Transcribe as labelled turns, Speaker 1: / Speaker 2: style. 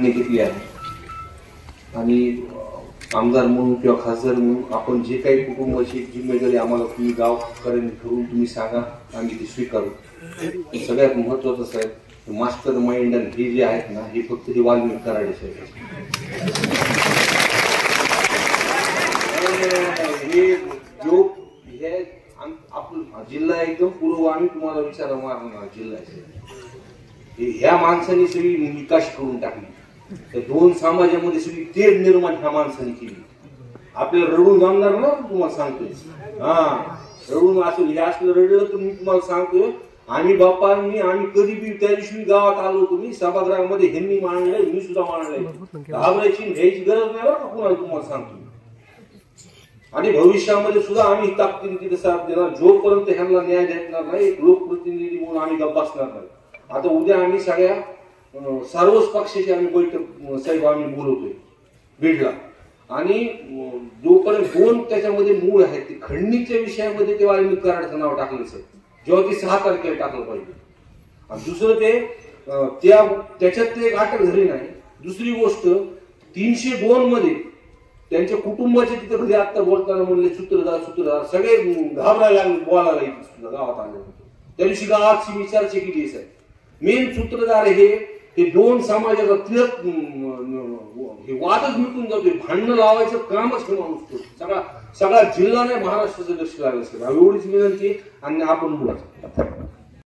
Speaker 1: घेतली आहे आणि आमदार म्हणून किंवा खासदार म्हणून आपण जे काही कुटुंबाची जिम्मेदारी आम्हाला तुम्ही गावकऱ्यांनी ठरवून तुम्ही सांगा, आम्ही ती स्वीकारू. सगळ्यात महत्वाचं साहेब, मास्टर माइंड हे जे आहेत ना, हे फक्त हे वाल्मिक कराडे साहेब. हे जो हे आपला जिल्हा एकदम पूर्व आम्ही तुम्हाला विचारा मारणार जिल्हा आहे. ह्या माणसाने सगळी विकास करून टाकली. त्या दोन समाजामध्ये सगळी तेढ निर्माण ह्या माणसाने केली. आपल्याला रडून जमणार ना, तुम्हाला सांगतोय. रडून असं हे असलं रडलं तर मी तुम्हाला सांगतोय, आम्ही बापांनी आम्ही कधी बी त्या दिवशी गावात आलो होतो, मी सभागृहामध्ये ह्यांनी मांडलंय, मी सुद्धा मांडलंय. घाबरायची घ्यायची गरज नाही बरं का कुणाला, तुम्हाला सांगतो. आणि भविष्यामध्ये सुद्धा आम्ही ताकदीने तिथे साथ देणार, जोपर्यंत ह्यांना न्याय देणार नाही. एक लोकप्रतिनिधी म्हणून आम्ही गप्प बसणार नाही. आता उद्या आम्ही सगळ्या सर्वच पक्षाची आम्ही बैठक साहेब आम्ही बोलवतोय बीडला. आणि जोपर्यंत दोन त्याच्यामध्ये मूळ आहेत, ते खंडणीच्या विषयामध्ये ते वाल्मिक कराडाचं नाव टाकलं सर, जेव्हा ते 6 तारखेला टाकलं पाहिजे. आणि दुसरं ते त्याच्यात ते एक अटक झाली नाही. दुसरी गोष्ट 302 मध्ये त्यांच्या कुटुंबाचे तिथे घरी आता बोलताना म्हणले सूत्रधार सगळे घाबरायला लागले बोलायला सुद्धा गावात आले. त्या दिवशी गावाची मी चर्चा केली सर. मेन सूत्रधार हे दोन समाजाचा तिळक हे वादच मिटून जातोय. भांडणं लावायचं कामच हे माणूस सगळा जिल्हा नाही महाराष्ट्राचं लक्ष लागलं सर. एवढीच विनंती आणि आपण बोलायचं.